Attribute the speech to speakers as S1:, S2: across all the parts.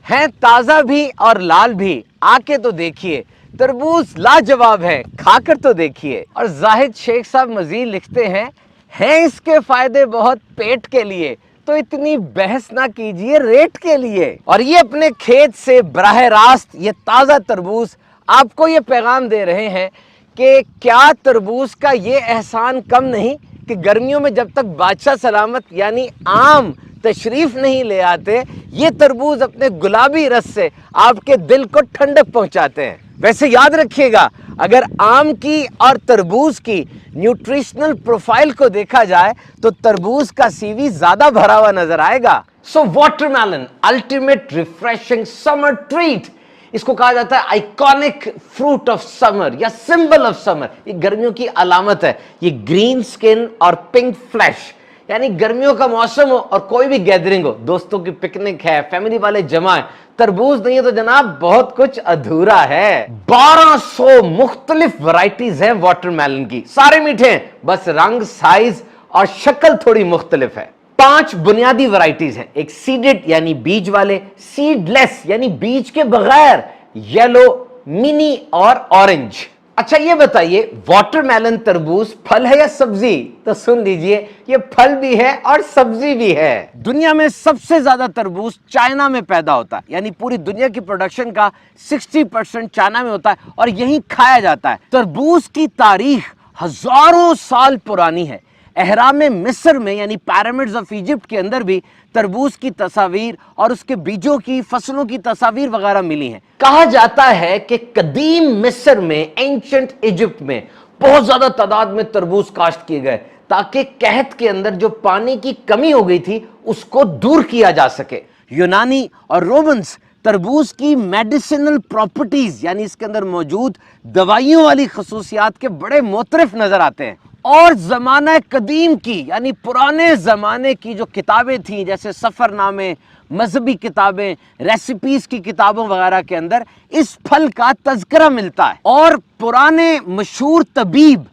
S1: हैं ताजा भी और लाल भी, आके तो देखिए, तरबूज लाजवाब है, खाकर तो देखिए। और जाहिद शेख साहब मजीद लिखते हैं इसके फायदे बहुत पेट के लिए, तो इतनी बहस ना कीजिए रेट के लिए। और ये अपने खेत से बराह रास्त ये ताज़ा तरबूज आपको ये पैगाम दे रहे हैं कि क्या तरबूज का ये एहसान कम नहीं कि गर्मियों में जब तक बादशाह सलामत यानी आम तशरीफ नहीं ले आते, ये तरबूज अपने गुलाबी रस से आपके दिल को ठंडक पहुंचाते हैं। वैसे याद रखिएगा, अगर आम की और तरबूज की न्यूट्रिशनल प्रोफाइल को देखा जाए तो तरबूज का सीवी ज्यादा भरा हुआ नजर आएगा। So watermelon ultimate refreshing summer treat, इसको कहा जाता है आइकॉनिक फ्रूट ऑफ समर या सिंबल ऑफ समर। ये गर्मियों की अलामत है। ये ग्रीन स्किन और पिंक फ्लैश, यानी गर्मियों का मौसम हो और कोई भी गैदरिंग हो, दोस्तों की पिकनिक है, फैमिली वाले जमा है, तरबूज नहीं है तो जनाब बहुत कुछ अधूरा है। 1200 मुख्तलिफ वैरायटीज हैं वाटरमेलन की, सारे मीठे हैं, बस रंग, साइज और शक्ल थोड़ी मुख्तलिफ है। 5 बुनियादी वैरायटीज हैं, एक सीडेड यानी बीज वाले, सीडलेस यानी बीज के बगैर, येलो, मिनी और ऑरेंज। अच्छा ये बताइए, वाटरमेलन तरबूज फल है या सब्जी? तो सुन लीजिए, ये फल भी है और सब्जी भी है। दुनिया में सबसे ज्यादा तरबूज चाइना में पैदा होता है, यानी पूरी दुनिया की प्रोडक्शन का 60% चाइना में होता है और यहीं खाया जाता है। तरबूज की तारीख हजारों साल पुरानी है। एहराम मिस्र में यानी पिरामिड्स ऑफ इजिप्ट के अंदर भी तरबूज की तस्वीर और उसके बीजों की, फसलों की तस्वीर वगैरह मिली हैं। कहा जाता है कि कदीम मिस्र में, एंशिएंट इजिप्ट में बहुत ज्यादा तादाद में तरबूज काश्त किए गए ताकि कहत के अंदर जो पानी की कमी हो गई थी उसको दूर किया जा सके। यूनानी और रोमन्स तरबूज की मेडिसिनल प्रॉपर्टीज यानी इसके अंदर मौजूद दवाइयों वाली खसूसियात के बड़े मोतरफ नजर आते हैं। और जमाना कदीम की यानी पुराने जमाने की जो किताबें थी, जैसे सफरनामे, मजहबी किताबें, रेसिपीज की किताबों वगैरह के अंदर इस फल का तज़किरा मिलता है। और पुराने मशहूर तबीब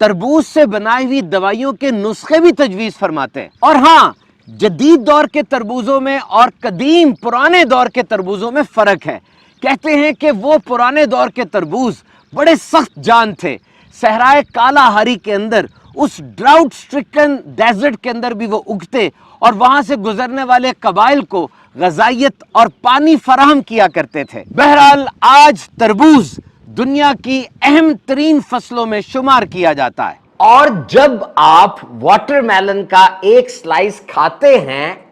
S1: तरबूज से बनाई हुई दवाइयों के नुस्खे भी तजवीज़ फरमाते हैं। और हाँ, जदीद दौर के तरबूजों में और कदीम पुराने दौर के तरबूजों में फ़र्क है। कहते हैं कि वो पुराने दौर के तरबूज बड़े सख्त जान थे। सहराए कालाहारी के अंदर, उस ड्राउट स्ट्रिकन डेजर्ट के अंदर भी वो उगते और वहां से गुजरने वाले कबाइल को गजाइत और पानी फराहम किया करते थे। बहरहाल आज तरबूज दुनिया की अहम तरीन फसलों में शुमार किया जाता है। और जब आप वाटरमेलन का एक स्लाइस खाते हैं,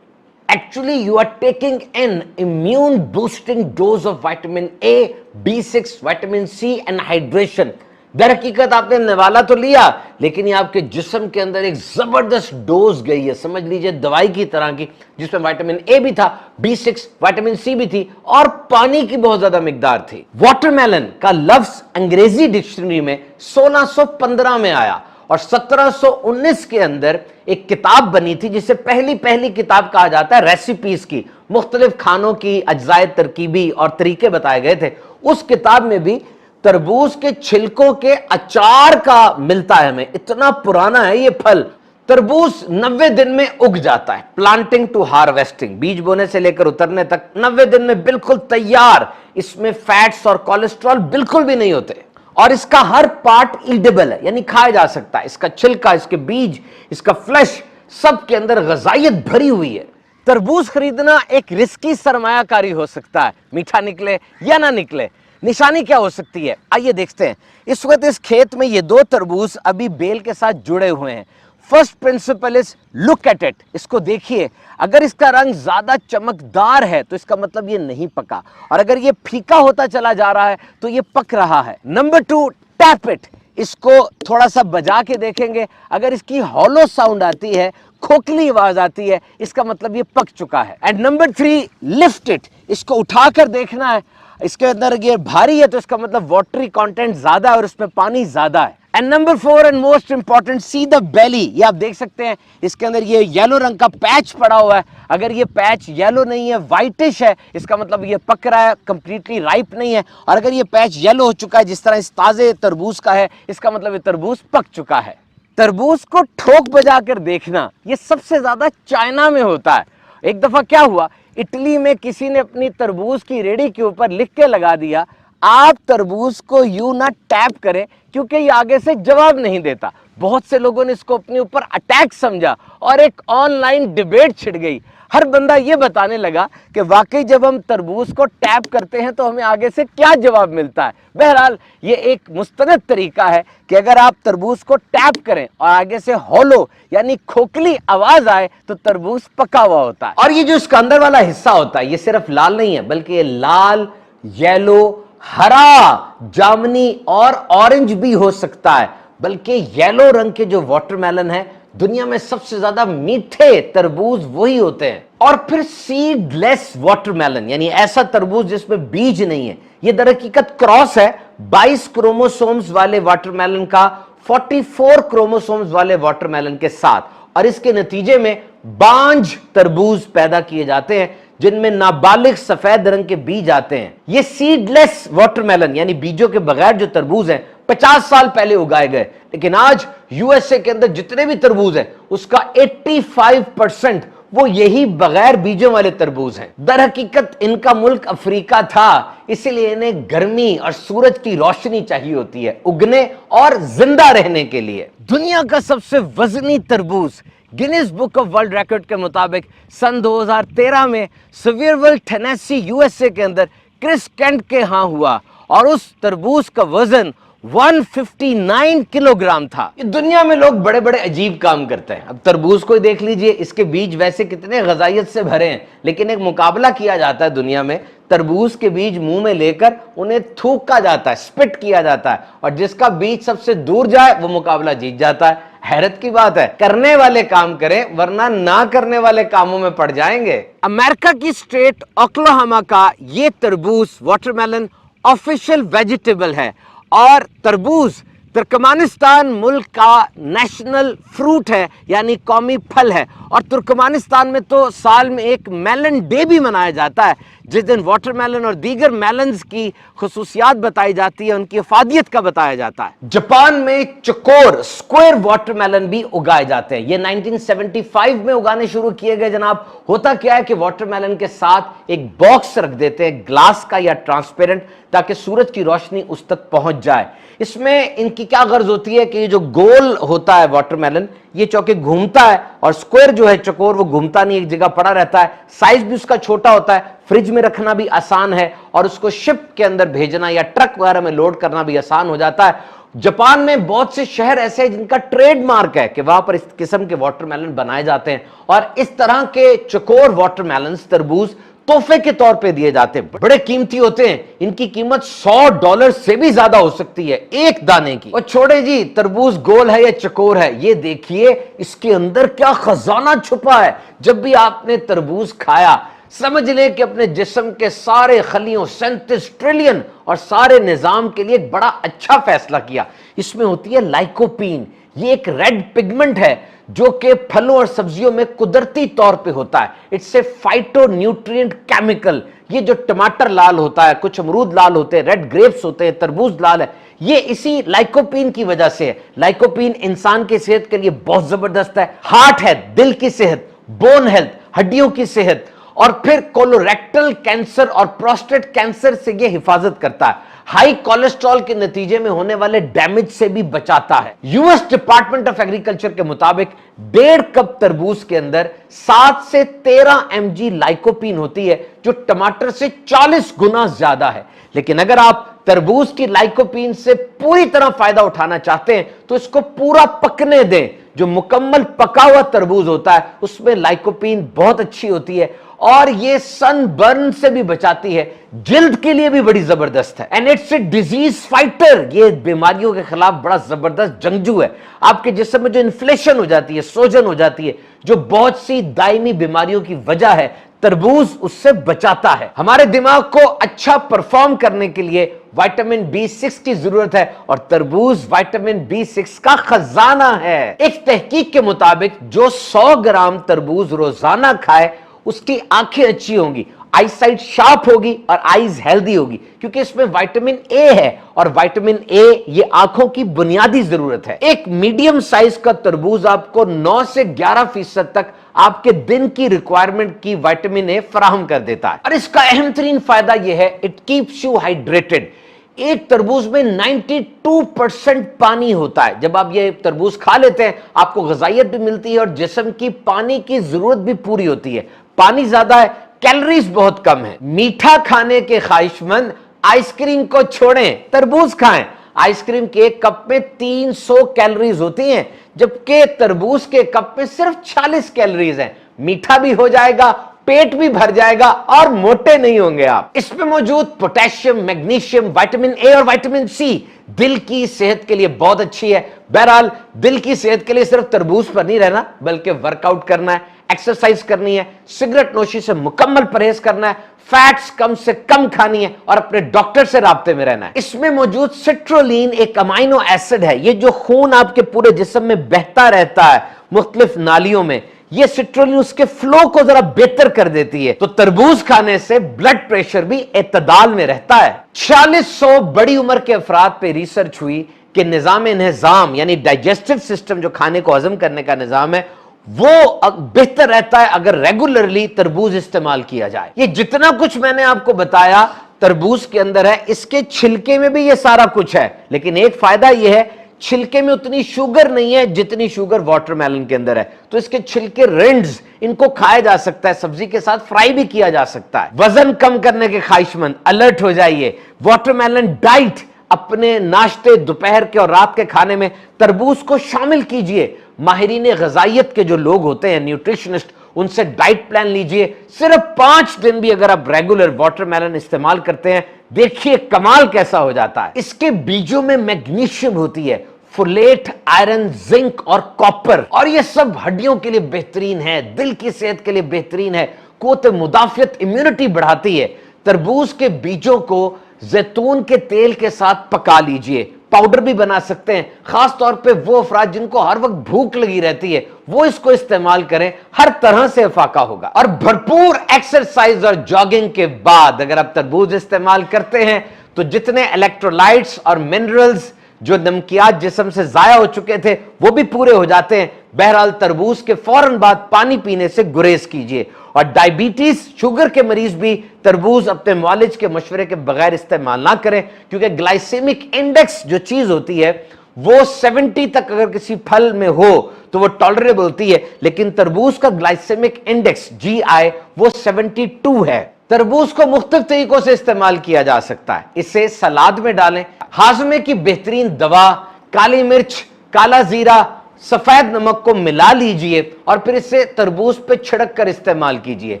S1: actually you are taking an immune boosting dose of vitamin A, B6, vitamin C and hydration। दर हकीकत आपने निवाला तो लिया, लेकिन ये आपके जिस्म के अंदर एक जबरदस्त डोज गई है, समझ लीजिए दवाई की तरह की, जिसमें विटामिन ए भी था, B6, विटामिन सी भी थी और पानी की बहुत ज्यादा मिकदार थी। वाटरमेलन का लफ्ज अंग्रेजी डिक्शनरी में 1615 में आया और 1719 के अंदर एक किताब बनी थी जिसे पहली किताब कहा जाता है रेसिपीज की, मुख्तलिफ खानों की अज्जाए तरकीबी और तरीके बताए गए थे। उस किताब में भी तरबूज के छिलकों के अचार का मिलता है हमें, इतना पुराना है ये फल। तरबूज 90 दिन में उग जाता है, प्लांटिंग टू हार्वेस्टिंग, बीज बोने से लेकर उतरने तक 90 दिन में बिल्कुल तैयार। इसमें फैट्स और कोलेस्ट्रॉल बिल्कुल भी नहीं होते और इसका हर पार्ट ईडेबल है, यानी खाया जा सकता है। इसका छिलका, इसके बीज, इसका फ्लैश, सब के अंदर गजाइत भरी हुई है। तरबूज खरीदना एक रिस्की सरमायाकारी हो सकता है, मीठा निकले या ना निकले। निशानी क्या हो सकती है, आइए देखते हैं। इस वक्त इस खेत में ये 2 तरबूज अभी बेल के साथ जुड़े हुए हैं। First principle is look at it, इसको देखिए। अगर इसका रंग ज्यादा चमकदार है तो इसका मतलब ये नहीं पका, और अगर ये फीका होता चला जा रहा है तो ये पक रहा है। नंबर 2, टैप इट, इसको थोड़ा सा बजा के देखेंगे। अगर इसकी हॉलो साउंड आती है, खोखली आवाज आती है, इसका मतलब ये पक चुका है। एंड नंबर 3, लिफ्ट इट, इसको उठाकर देखना है। इसके अंदर ये भारी है तो इसका मतलब वाटरी कंटेंट ज्यादा है और इसमें पानी ज्यादा है। And number 4 and most important, see the belly, ये आप देख सकते हैं इसके अंदर ये येलो रंग का पैच पड़ा हुआ है। अगर ये पैच येलो नहीं है, व्हाइटिश है, इसका मतलब ये पक रहा है, कंप्लीटली राइप नहीं है। और अगर ये पैच येलो हो चुका है जिस तरह इस ताजे तरबूज का है, इसका मतलब ये तरबूज पक चुका है। तरबूज को ठोक बजा कर देखना ये सबसे ज्यादा चाइना में होता है। एक दफा क्या हुआ, इटली में किसी ने अपनी तरबूज की रेडी के ऊपर लिख के लगा दिया, आप तरबूज को यूं ना टैप करें क्योंकि ये आगे से जवाब नहीं देता। बहुत से लोगों ने इसको अपने ऊपर अटैक समझा और एक ऑनलाइन डिबेट छिड़ गई। हर बंदा ये बताने लगा कि वाकई जब हम तरबूज को टैप करते हैं तो हमें आगे से क्या जवाब मिलता है। बहरहाल ये एक मुस्तनद तरीका है कि अगर आप तरबूज को टैप करें और आगे से होलो यानी खोखली आवाज आए तो तरबूज पका हुआ होता है। और ये जो इसका अंदर वाला हिस्सा होता है ये सिर्फ लाल नहीं है, बल्कि ये लाल, येलो, हरा, जामुनी और ऑरेंज भी हो सकता है। बल्कि येलो रंग के जो वाटरमेलन है, दुनिया में सबसे ज्यादा मीठे तरबूज वही होते हैं। और फिर सीडलेस वाटरमेलन यानी ऐसा तरबूज जिसमें बीज नहीं है, ये दरहकीकत क्रॉस है 22 क्रोमोसोम्स वाले वाटरमेलन का 44 क्रोमोसोम्स वाले वाटरमेलन के साथ, और इसके नतीजे में बांझ तरबूज पैदा किए जाते हैं जिनमें नाबालिग सफेद रंग के बीज आते हैं। ये सीडलेस वाटरमेलन यानी बीजों के बगैर जो तरबूज हैं 50 साल पहले उगाए गए, लेकिन आज यूएसए के अंदर जितने भी तरबूज हैं उसका 85% वो यही बगैर बीजों वाले तरबूज हैं। दर हकीकत इनका मुल्क अफ्रीका था, इसीलिए इन्हें गर्मी और सूरज की रोशनी चाहिए होती है उगने और जिंदा रहने के लिए। दुनिया का सबसे वजनी तरबूज Guinness book of world record के मुताबिक सन 2013 में सवेयरविल टेनेसी यूएसए के अंदर क्रिस केंट के यहां हुआ और उस तरबूज का वजन 159 किलोग्राम था। दुनिया में लोग बड़े बड़े अजीब काम करते हैं। अब तरबूज को ही देख लीजिए, इसके बीज वैसे कितने गजाइत से भरे हैं, लेकिन एक मुकाबला किया जाता है दुनिया में, तरबूज के बीज मुंह में लेकर उन्हें थूका जाता है, स्पिट किया जाता है, और जिसका बीज सबसे दूर जाए वो मुकाबला जीत जाता है। हैरत की बात है, करने वाले काम करें वरना ना करने वाले कामों में पड़ जाएंगे। अमेरिका की स्टेट ओक्लाहोमा का ये तरबूज वाटरमेलन ऑफिशियल वेजिटेबल है और तरबूज तुर्कमानिस्तान मुल्क का नेशनल फ्रूट है यानी कौमी फल है। और तुर्कमानिस्तान में तो साल में एक मेलन डे भी मनाया जाता है जिस दिन वाटरमेलन और दीगर मेलन्स की खुसूसियात बताई जाती है, उनकी अफादियत का बताया जाता है। जापान में चकोर स्क्वायर वाटरमेलन भी उगाए जाते हैं। ये 1975 में उगाने शुरू किए गए जनाब। होता क्या है कि वाटरमेलन के साथ एक बॉक्स रख देते हैं ग्लास का या ट्रांसपेरेंट, ताकि सूरज की रोशनी उस तक पहुंच जाए। इसमें इनकी क्या गर्ज होती है कि ये जो गोल होता है वाटरमेलन, ये चौके घूमता है, और स्क्वायर जो है चकोर वो घूमता नहीं, एक जगह पड़ा रहता है। साइज भी उसका छोटा होता है, फ्रिज में रखना भी आसान है, और उसको शिप के अंदर भेजना या ट्रक वगैरह में लोड करना भी आसान हो जाता है। जापान में बहुत से शहर ऐसे हैं जिनका ट्रेडमार्क है कि वहां पर इस किस्म के वाटरमेलन बनाए जाते हैं, और इस तरह के चकोर वाटरमेलन तरबूज तोहफे के तौर पे दिए जाते हैं। बड़े कीमती होते हैं, इनकी कीमत $100 से भी ज्यादा हो सकती है एक दाने की। और छोड़े जी तरबूज गोल है या चकोर है, ये देखिए इसके अंदर क्या खजाना छुपा है। जब भी आपने तरबूज खाया समझ लें कि अपने जिस्म के सारे खलियों 37 ट्रिलियन और सारे निजाम के लिए एक बड़ा अच्छा फैसला किया। इसमें होती है लाइकोपीन, ये एक रेड पिगमेंट है जो कि फलों और सब्जियों में कुदरती तौर पे होता है। It's a phytonutrient chemical. ये जो टमाटर लाल होता है, कुछ अमरूद लाल होते हैं, रेड ग्रेप्स होते हैं, तरबूज लाल है, ये इसी लाइकोपीन की वजह से है। लाइकोपीन इंसान की सेहत के लिए बहुत जबरदस्त है। हार्ट है, दिल की सेहत, बोन हेल्थ, हड्डियों की सेहत, और फिर कोलोरेक्टल कैंसर और प्रोस्टेट कैंसर से ये हिफाजत करता है। हाई कोलेस्ट्रॉल के नतीजे में होने वाले डैमेज से भी बचाता है। यूएस डिपार्टमेंट ऑफ एग्रीकल्चर के मुताबिक 1.5 कप तरबूज के अंदर 7 से 13 mg लाइकोपीन होती है, जो टमाटर से 40 गुना ज्यादा है। लेकिन अगर आप तरबूज की लाइकोपीन से पूरी तरह फायदा उठाना चाहते हैं तो इसको पूरा पकने दें। जो मुकम्मल पका हुआ तरबूज होता है उसमें लाइकोपीन बहुत अच्छी होती है, और ये सनबर्न से भी बचाती है, जिल्द के लिए भी बड़ी जबरदस्त है। And it's a disease fighter, ये बीमारियों के खिलाफ बड़ा जबरदस्त जंगजू है। आपके जिस्म में जो इन्फ्लेशन हो जाती है, सोजन हो जाती है, जो बहुत सी दायमी बीमारियों की वजह है, तरबूज उससे बचाता है। हमारे दिमाग को अच्छा परफॉर्म करने के लिए विटामिन B6 की जरूरत है, और तरबूज विटामिन B6 का खजाना है। एक तहकीक के मुताबिक जो 100 ग्राम तरबूज रोजाना खाए उसकी आंखें अच्छी होंगी, आई साइट शार्प होगी और आईज हेल्दी होगी, क्योंकि इसमें विटामिन ए है और विटामिन ए ये आंखों की बुनियादी जरूरत है। एक मीडियम साइज का तरबूज आपको 9 से 11% तक आपके दिन की रिक्वायरमेंट की विटामिन ए फराहम कर देता है। और इसका अहम तरीन फायदा यह है, इट कीप्स यू हाइड्रेटेड। एक तरबूज में 92% पानी होता है। जब आप ये तरबूज खा लेते हैं आपको ग़िज़ाइयत भी मिलती है और जिस्म की पानी की जरूरत भी पूरी होती है। पानी ज्यादा है, कैलोरीज बहुत कम है। मीठा खाने के ख्वाहिशमंद आइसक्रीम को छोड़ें, तरबूज खाएं। आइसक्रीम के एक कप में 300 कैलोरीज होती हैं, जबकि तरबूज के कप में सिर्फ 40 कैलोरीज हैं। मीठा भी हो जाएगा, पेट भी भर जाएगा और मोटे नहीं होंगे आप। इसमें मौजूद पोटेशियम, मैग्नीशियम, विटामिन ए और विटामिन सी दिल की सेहत के लिए बहुत अच्छी है। बहरहाल दिल की सेहत के लिए सिर्फ तरबूज पर नहीं रहना, बल्कि वर्कआउट करना है, एक्सरसाइज करनी है, सिगरेट नोशी से मुकम्मल परहेज करना है, फैट्स कम से कम खानी है और अपने डॉक्टर से राब्ते में रहना है। इसमें मौजूद सिट्रोलिन एक अमाइनो एसिड है। ये जो खून आपके पूरे जिस्म में बहता रहता है मुख्तलिफ नालियों में, ये सिट्रोलिन उसके फ्लो को जरा बेहतर कर देती है। तो तरबूज खाने से ब्लड प्रेशर भी एतदाल में रहता है। 4600 बड़ी उम्र के अफराद पे रिसर्च हुई कि निजाम यानी डाइजेस्टिव सिस्टम, जो खाने को हजम करने का निजाम है, वो बेहतर रहता है अगर रेगुलरली तरबूज इस्तेमाल किया जाए। ये जितना कुछ मैंने आपको बताया तरबूज के अंदर है, इसके छिलके में भी ये सारा कुछ है। लेकिन एक फायदा ये है, छिलके में उतनी शुगर नहीं है जितनी शुगर वाटरमेलन के अंदर है। तो इसके छिलके रिंड्स, इनको खाया जा सकता है, सब्जी के साथ फ्राई भी किया जा सकता है। वजन कम करने के ख्वाहिशमंद अलर्ट हो जाइए। वाटरमेलन डाइट अपने नाश्ते, दोपहर के और रात के खाने में तरबूज को शामिल कीजिए। माहिरीन ग़िज़ाइयत के जो लोग होते हैं, न्यूट्रिशनिस्ट, उनसे डाइट प्लान लीजिए। सिर्फ 5 दिन भी अगर आप रेगुलर वाटरमेलन इस्तेमाल करते हैं, देखिए कमाल कैसा हो जाता है। इसके बीजों में मैग्नीशियम होती है, फोलेट, आयरन, जिंक और कॉपर, और ये सब हड्डियों के लिए बेहतरीन है, दिल की सेहत के लिए बेहतरीन है, क़ुव्वत मुदाफ़ियत, इम्यूनिटी बढ़ाती है। तरबूज के बीजों को जैतून के तेल के साथ पका लीजिए, पाउडर भी बना सकते हैं। खास तौर पे वो अफराद जिनको हर वक्त भूख लगी रहती है, वो इसको इस्तेमाल करें, हर तरह से फाका होगा। और भरपूर एक्सरसाइज और जॉगिंग के बाद अगर आप तरबूज इस्तेमाल करते हैं तो जितने इलेक्ट्रोलाइट्स और मिनरल्स जो नमकियात जिस्म से जाया हो चुके थे वो भी पूरे हो जाते हैं। बहरहाल तरबूज के फौरन बाद पानी पीने से गुरेज कीजिए। और डायबिटीज, शुगर के मरीज भी तरबूज अपने मुआलिज के मशवरे के बगैर इस्तेमाल ना करें, क्योंकि ग्लाइसेमिक इंडेक्स जो चीज होती है वो 70 तक अगर किसी फल में हो तो वो टॉलरेबल होती है, लेकिन तरबूज का ग्लाइसेमिक इंडेक्स GI वो 72 है। तरबूज को मुख्तलिफ तरीकों से इस्तेमाल किया जा सकता है। इसे सलाद में डालें, हाजमे की बेहतरीन दवा, काली मिर्च, काला जीरा, सफेद नमक को मिला लीजिए और फिर इसे तरबूज पे छिड़क कर इस्तेमाल कीजिए।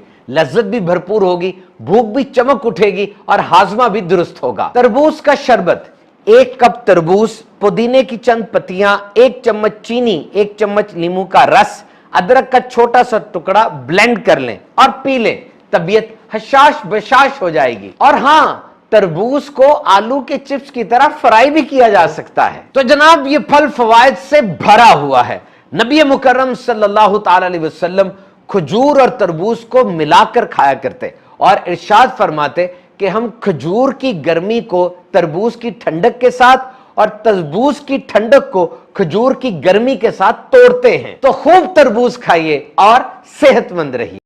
S1: लज्जत भी भरपूर होगी, भूख भी चमक उठेगी और हाजमा भी दुरुस्त होगा। तरबूज का शरबत, 1 कप तरबूज, पुदीने की चंद पत्तियां, 1 चम्मच चीनी, 1 चम्मच नींबू का रस, अदरक का छोटा सा टुकड़ा ब्लेंड कर लें और पी लें। तबीयत हशाश बशाश हो जाएगी। और हां, तरबूज को आलू के चिप्स की तरह फ्राई भी किया जा सकता है। तो जनाब ये फल फवायद से भरा हुआ है। नबी मुकर्रम सल्लल्लाहु ताला अलैहि वसल्लम खजूर और तरबूज को मिलाकर खाया करते और इरशाद फरमाते कि हम खजूर की गर्मी को तरबूज की ठंडक के साथ और तरबूज की ठंडक को खजूर की गर्मी के साथ तोड़ते हैं। तो खूब तरबूज खाइए और सेहतमंद रहिए।